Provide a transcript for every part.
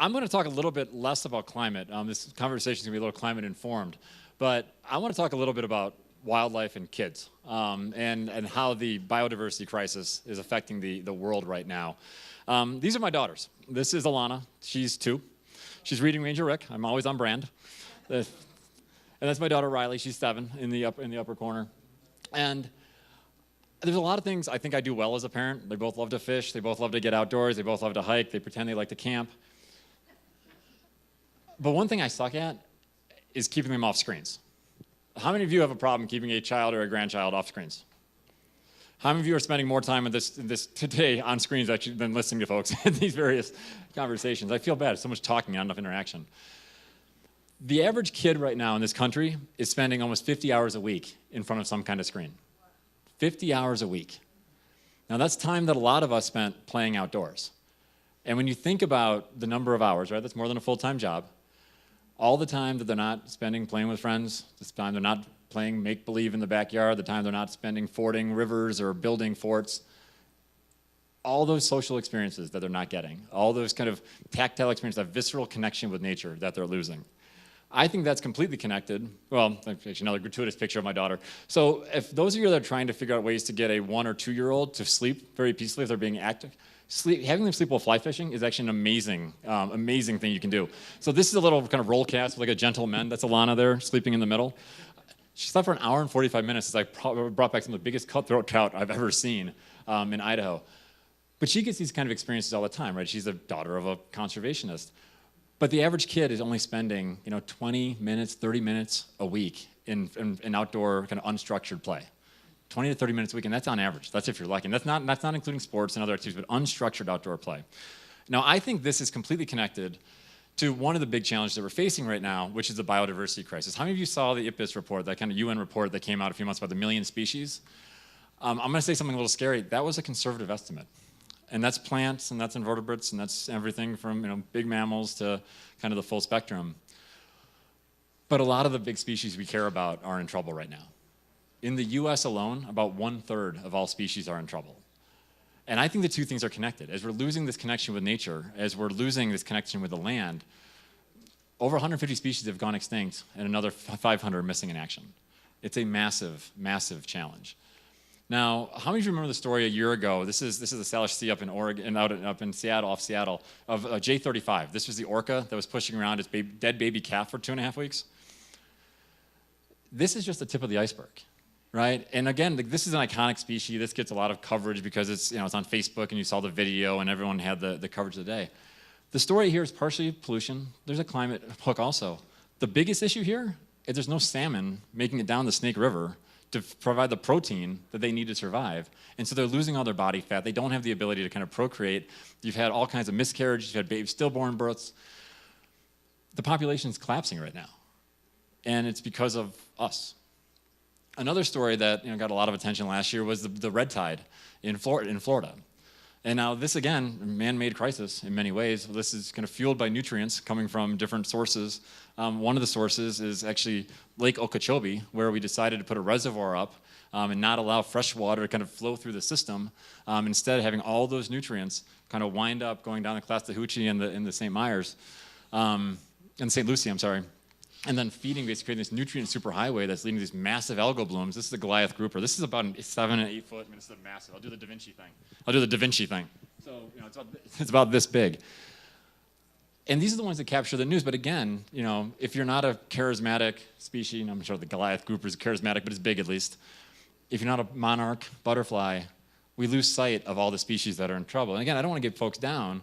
I'm going to talk a little bit less about climate. This conversation is going to be a little climate informed, but I want to talk a little bit about wildlife and kids, and how the biodiversity crisis is affecting the world right now. These are my daughters. This is Alana. She's 2. She's reading Ranger Rick. I'm always on brand. And that's my daughter Riley. She's 7 in the upper corner. And there's a lot of things I think I do well as a parent. They both love to fish. They both love to get outdoors. They both love to hike. They pretend they like to camp. But one thing I suck at is keeping them off screens. How many of you have a problem keeping a child or a grandchild off screens? How many of you are spending more time in this today on screens actually than listening to folks in these various conversations? I feel bad. So much talking, not enough interaction. The average kid right now in this country is spending almost 50 hours a week in front of some kind of screen. 50 hours a week. Now that's time that a lot of us spent playing outdoors. And when you think about the number of hours, right, that's more than a full-time job. All the time that they're not spending playing with friends, this time they're not playing make-believe in the backyard, the time they're not spending fording rivers or building forts, all those social experiences that they're not getting, all those kind of tactile experiences, that visceral connection with nature that they're losing. I think that's completely connected. Well, actually another gratuitous picture of my daughter. So if those of you that are trying to figure out ways to get a 1 or 2-year-old to sleep very peacefully if they're being active, having them sleep while fly fishing is actually an amazing, amazing thing you can do. So this is a little kind of roll cast with like a gentle men. That's Alana there, sleeping in the middle. She slept for 1 hour and 45 minutes as I brought back some of the biggest cutthroat trout I've ever seen in Idaho. But she gets these kind of experiences all the time, right? She's the daughter of a conservationist. But the average kid is only spending, 20 minutes, 30 minutes a week in outdoor kind of unstructured play. 20 to 30 minutes a week, and that's on average. That's if you're lucky. And that's not including sports and other activities, but unstructured outdoor play. Now, I think this is completely connected to one of the big challenges that we're facing right now, which is the biodiversity crisis. How many of you saw the IPBES report, that kind of UN report that came out a few months about the 1 million species? I'm going to say something a little scary. That was a conservative estimate. And that's plants, and that's invertebrates, and that's everything from big mammals to kind of the full spectrum. But a lot of the big species we care about are in trouble right now. In the US alone, about 1/3 of all species are in trouble. And I think the two things are connected. As we're losing this connection with nature, as we're losing this connection with the land, over 150 species have gone extinct and another 500 are missing in action. It's a massive, massive challenge. Now, how many of you remember the story a year ago? This is the Salish Sea up in Oregon, up in Seattle, off Seattle, of J35. This was the orca that was pushing around its dead baby calf for 2.5 weeks. This is just the tip of the iceberg. Right? And again, this is an iconic species. This gets a lot of coverage because it's on Facebook and you saw the video and everyone had the coverage of the day. The story here is partially pollution. There's a climate hook also. The biggest issue here is there's no salmon making it down the Snake River to provide the protein that they need to survive. And so they're losing all their body fat. They don't have the ability to kind of procreate. You've had all kinds of miscarriages. You've had baby stillborn births. The population is collapsing right now. And it's because of us. Another story that got a lot of attention last year was the red tide in Florida. And now this, again, man-made crisis in many ways. This is kind of fueled by nutrients coming from different sources. One of the sources is actually Lake Okeechobee, where we decided to put a reservoir up and not allow fresh water to kind of flow through the system. Instead of having all those nutrients kind of wind up going down the Clastahuchi and the St. Myers, and St. Lucie, I'm sorry. And then feeding, basically creating this nutrient superhighway that's leading to these massive algal blooms. This is the Goliath grouper. This is about 7 and 8 foot. I mean, this is massive. I'll do the Da Vinci thing. So it's about this big. And these are the ones that capture the news. But again, if you're not a charismatic species, and I'm sure the Goliath grouper is charismatic, but it's big at least. If you're not a monarch butterfly, we lose sight of all the species that are in trouble. And again, I don't want to get folks down,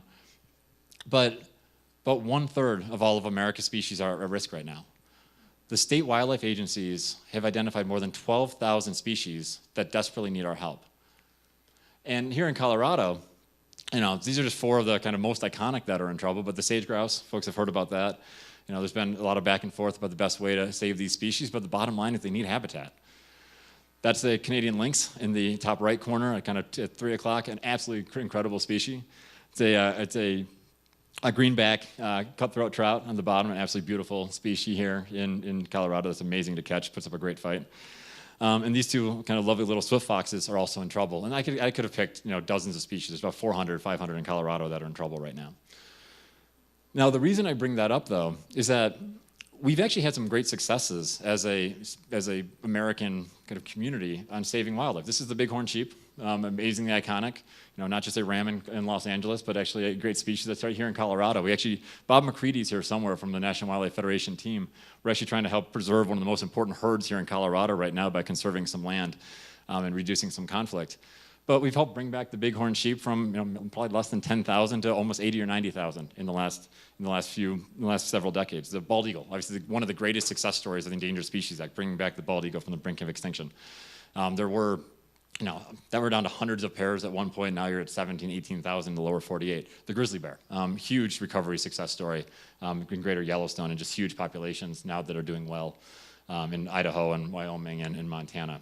but 1/3 of all of America's species are at risk right now. The state wildlife agencies have identified more than 12,000 species that desperately need our help. And here in Colorado, these are just 4 of the kind of most iconic that are in trouble, but the sage grouse, folks have heard about that. There's been a lot of back and forth about the best way to save these species, but the bottom line is they need habitat. That's the Canadian lynx in the top right corner, at 3 o'clock, an absolutely incredible species. It's a greenback cutthroat trout on the bottom, an absolutely beautiful species here in Colorado that's amazing to catch, puts up a great fight. And these 2 kind of lovely little swift foxes are also in trouble. And I could have picked dozens of species. There's about 400, 500 in Colorado that are in trouble right now. Now, the reason I bring that up, though, is that we've actually had some great successes as a American kind of community on saving wildlife. This is the bighorn sheep, amazingly iconic. You know, not just a ram in Los Angeles, but actually a great species that's right here in Colorado. Bob McCready's here somewhere from the National Wildlife Federation team. We're actually trying to help preserve one of the most important herds here in Colorado right now by conserving some land and reducing some conflict. But we've helped bring back the bighorn sheep from probably less than 10,000 to almost 80 or 90,000 in the last several decades. The bald eagle, obviously one of the greatest success stories of the Endangered Species Act, bringing back the bald eagle from the brink of extinction. There were down to hundreds of pairs at one point. Now you're at 17, 18,000 in the lower 48. The grizzly bear, huge recovery success story in greater Yellowstone, and just huge populations now that are doing well in Idaho and Wyoming and in Montana.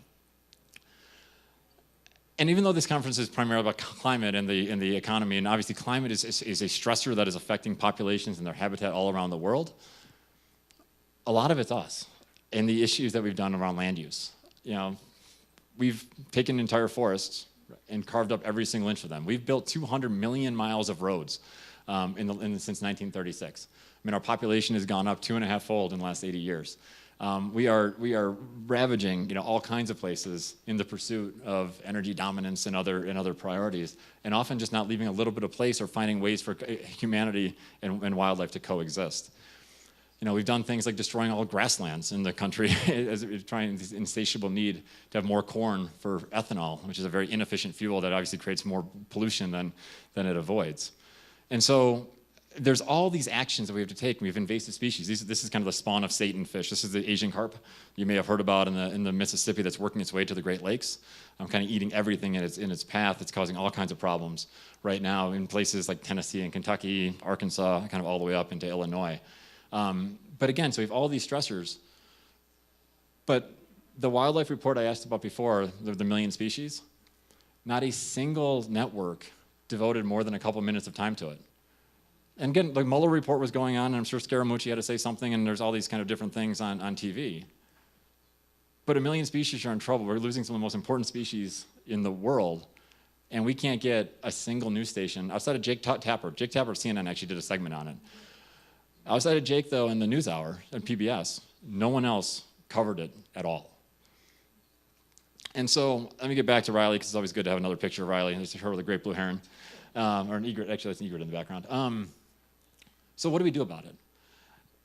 And even though this conference is primarily about climate and the economy, and obviously climate is a stressor that is affecting populations and their habitat all around the world, a lot of it's us and the issues that we've done around land use. You know, we've taken entire forests and carved up every single inch of them. We've built 200 million miles of roads since 1936. I mean, our population has gone up 2.5-fold in the last 80 years. We are ravaging, all kinds of places in the pursuit of energy dominance and other priorities, and often just not leaving a little bit of place or finding ways for humanity and wildlife to coexist. We've done things like destroying all grasslands in the country as trying this insatiable need to have more corn for ethanol, which is a very inefficient fuel that obviously creates more pollution than it avoids. And so there's all these actions that we have to take. We have invasive species. This is kind of the spawn of Satan fish. This is the Asian carp you may have heard about in the Mississippi that's working its way to the Great Lakes, kind of eating everything in its path. It's causing all kinds of problems right now in places like Tennessee and Kentucky, Arkansas, kind of all the way up into Illinois. But again, so we have all these stressors. But the wildlife report I asked about before, the million species, not a single network devoted more than a couple minutes of time to it. And again, the Mueller report was going on, and I'm sure Scaramucci had to say something, and there's all these kind of different things on TV. But a million species are in trouble. We're losing some of the most important species in the world, and we can't get a single news station outside of Jake Tapper. Jake Tapper of CNN actually did a segment on it. Outside of Jake, though, in the NewsHour at PBS, no one else covered it at all. And so let me get back to Riley, because it's always good to have another picture of Riley. There's her with a great blue heron, or an egret. Actually, that's an egret in the background. So what do we do about it?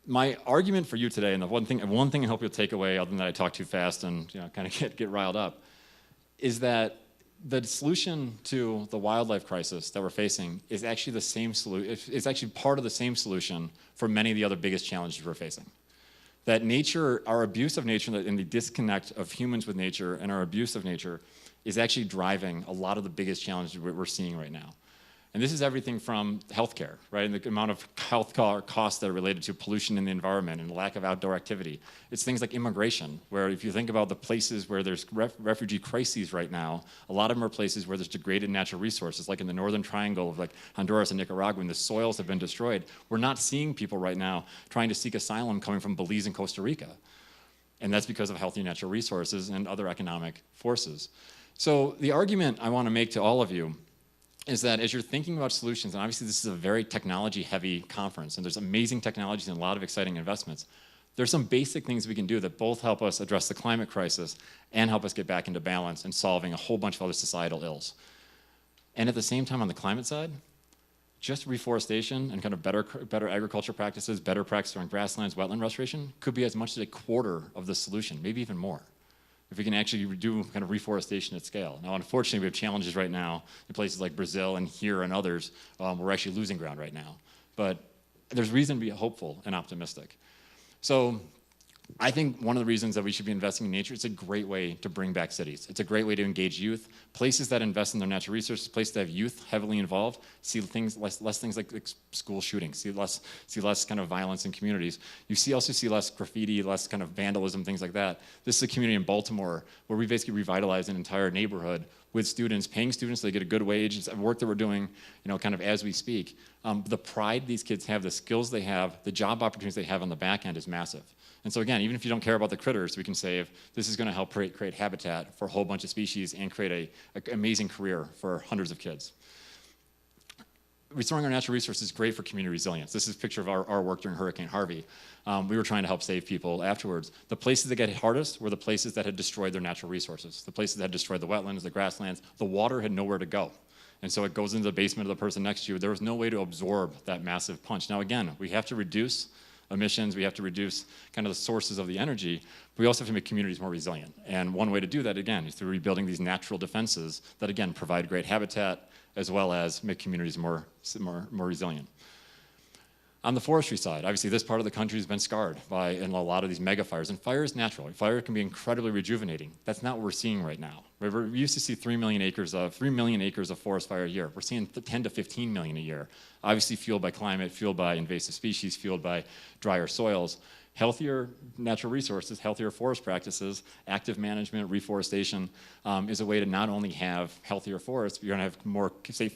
My argument for you today, and the one thing I hope you'll take away, other than that I talk too fast and kind of get riled up, is that the solution to the wildlife crisis that we're facing is actually the same solution. It's actually part of the same solution for many of the other biggest challenges we're facing. That nature, our abuse of nature, and the disconnect of humans with nature and our abuse of nature is actually driving a lot of the biggest challenges we're seeing right now. And this is everything from healthcare, right? And the amount of health costs that are related to pollution in the environment and lack of outdoor activity. It's things like immigration, where if you think about the places where there's refugee crises right now, a lot of them are places where there's degraded natural resources, like in the northern triangle of like Honduras and Nicaragua, and the soils have been destroyed. We're not seeing people right now trying to seek asylum coming from Belize and Costa Rica. And that's because of healthy natural resources and other economic forces. So the argument I want to make to all of you is that as you're thinking about solutions, and obviously this is a very technology-heavy conference, and there's amazing technologies and a lot of exciting investments, there's some basic things we can do that both help us address the climate crisis and help us get back into balance and solving a whole bunch of other societal ills. And at the same time, on the climate side, just reforestation and kind of better agriculture practices, better practices around grasslands, wetland restoration, could be as much as a quarter of the solution, maybe even more, if we can actually do kind of reforestation at scale. Now, unfortunately, we have challenges right now in places like Brazil and here and others. We're actually losing ground right now. But there's reason to be hopeful and optimistic. So I think one of the reasons that we should be investing in nature, it's a great way to bring back cities. It's a great way to engage youth. Places that invest in their natural resources, places that have youth heavily involved, see things less things like school shootings, see less kind of violence in communities. You also see less graffiti, less kind of vandalism, things like that. This is a community in Baltimore where we basically revitalized an entire neighborhood with students, paying students so they get a good wage. It's work that we're doing, kind of as we speak. The pride these kids have, the skills they have, the job opportunities they have on the back end is massive. And so again, even if you don't care about the critters, we can say this is going to help create habitat for a whole bunch of species and create an amazing career for hundreds of kids. restoring our natural resources is great for community resilience. This is a picture of our work during Hurricane Harvey. We were trying to help save people afterwards. The places that got hit hardest were the places that had destroyed their natural resources, the places that had destroyed the wetlands, the grasslands. The water had nowhere to go. And so it goes into the basement of the person next to you. There was no way to absorb that massive punch. Now, again, we have to reduce emissions. We have to reduce kind of the sources of the energy. But we also have to make communities more resilient. And one way to do that, again, is through rebuilding these natural defenses that, again, provide great habitat as well as make communities more resilient. On the forestry side, obviously this part of the country has been scarred by a lot of these mega fires, and fire is natural. Fire can be incredibly rejuvenating. That's not what we're seeing right now. We used to see 3 million acres of forest fire a year. We're seeing 10 to 15 million a year, obviously fueled by climate, fueled by invasive species, fueled by drier soils. Healthier natural resources, healthier forest practices, active management, reforestation is a way to not only have healthier forests, but you're going to have more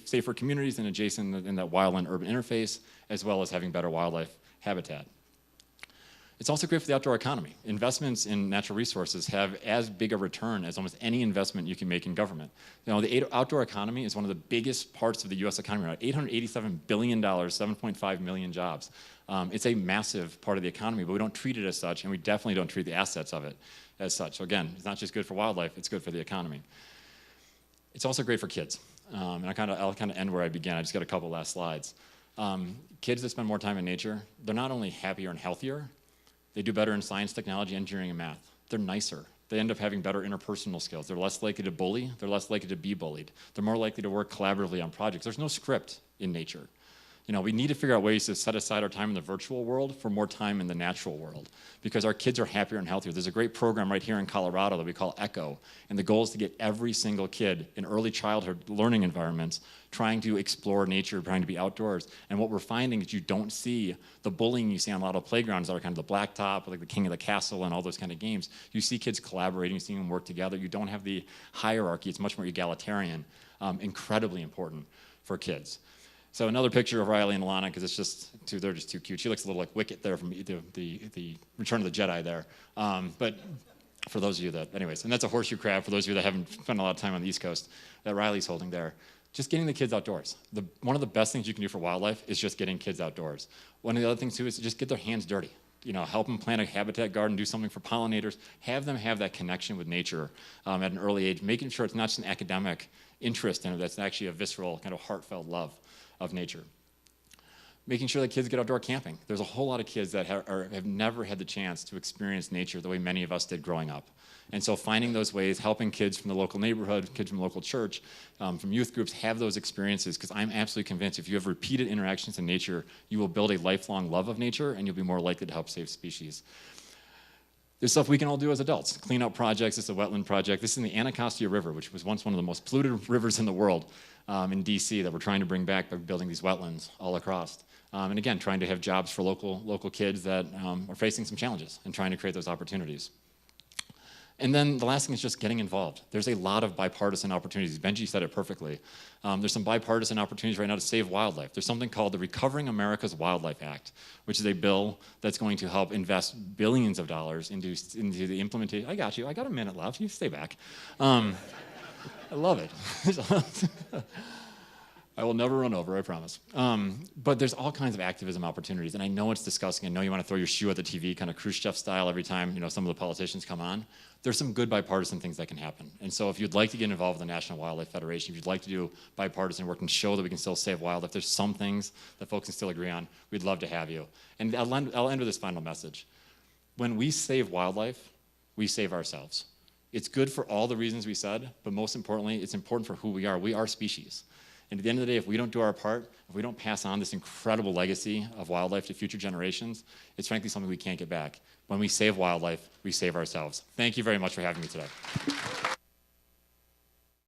safer communities and adjacent in that wildland-urban interface, as well as having better wildlife habitat. It's also great for the outdoor economy. Investments in natural resources have as big a return as almost any investment you can make in government. You know, the outdoor economy is one of the biggest parts of the US economy right now. $887 billion, 7.5 million jobs. It's a massive part of the economy, but we don't treat it as such, and we definitely don't treat the assets of it as such. So again, it's not just good for wildlife, it's good for the economy. It's also great for kids. And I'll kind of end where I began. I just got a couple last slides. Kids that spend more time in nature, they're not only happier and healthier, they do better in science, technology, engineering, and math. They're nicer. They end up having better interpersonal skills. They're less likely to bully. They're less likely to be bullied. They're more likely to work collaboratively on projects. There's no script in nature. You know, we need to figure out ways to set aside our time in the virtual world for more time in the natural world because our kids are happier and healthier. There's a great program right here in Colorado that we call ECHO, and the goal is to get every single kid in early childhood learning environments trying to explore nature, trying to be outdoors. And what we're finding is you don't see the bullying you see on a lot of playgrounds that are kind of the blacktop, like the King of the Castle and all those kind of games. You see kids collaborating, you see them work together. You don't have the hierarchy. It's much more egalitarian, incredibly important for kids. So another picture of Riley and Alana, because it's just they're just too cute. She looks a little like Wicket there from the Return of the Jedi there. But for those of you that, anyways, and that's a horseshoe crab for those of you that haven't spent a lot of time on the East Coast that Riley's holding there. Just getting the kids outdoors. One of the best things you can do for wildlife is just getting kids outdoors. One of the other things too is to just get their hands dirty. You know, help them plant a habitat garden, do something for pollinators, have them have that connection with nature at an early age, making sure it's not just an academic interest in it, that's actually a visceral, kind of heartfelt love of nature. Making sure that kids get outdoor camping. There's a whole lot of kids that have never had the chance to experience nature the way many of us did growing up. And so finding those ways, helping kids from the local neighborhood, kids from the local church, from youth groups have those experiences, because I'm absolutely convinced if you have repeated interactions in nature, you will build a lifelong love of nature and you'll be more likely to help save species. There's stuff we can all do as adults. Clean up projects. This is a wetland project. This is in the Anacostia River, which was once one of the most polluted rivers in the world in DC that we're trying to bring back by building these wetlands all across. And again, trying to have jobs for local kids that are facing some challenges and trying to create those opportunities. And then the last thing is just getting involved. There's a lot of bipartisan opportunities. Benji said it perfectly. There's some bipartisan opportunities right now to save wildlife. There's something called the Recovering America's Wildlife Act, which is a bill that's going to help invest billions of dollars into the implementation. I got you. I got a minute left. You stay back. I love it. I will never run over, I promise. But there's all kinds of activism opportunities, and I know it's disgusting. I know you want to throw your shoe at the TV, kind of Khrushchev style, every time some of the politicians come on. There's some good bipartisan things that can happen. And so if you'd like to get involved with the National Wildlife Federation, if you'd like to do bipartisan work and show that we can still save wildlife, there's some things that folks can still agree on, we'd love to have you. And I'll end with this final message. When we save wildlife, we save ourselves. It's good for all the reasons we said, but most importantly, it's important for who we are. We are species. And at the end of the day, if we don't do our part, if we don't pass on this incredible legacy of wildlife to future generations, it's frankly something we can't get back. When we save wildlife, we save ourselves. Thank you very much for having me today.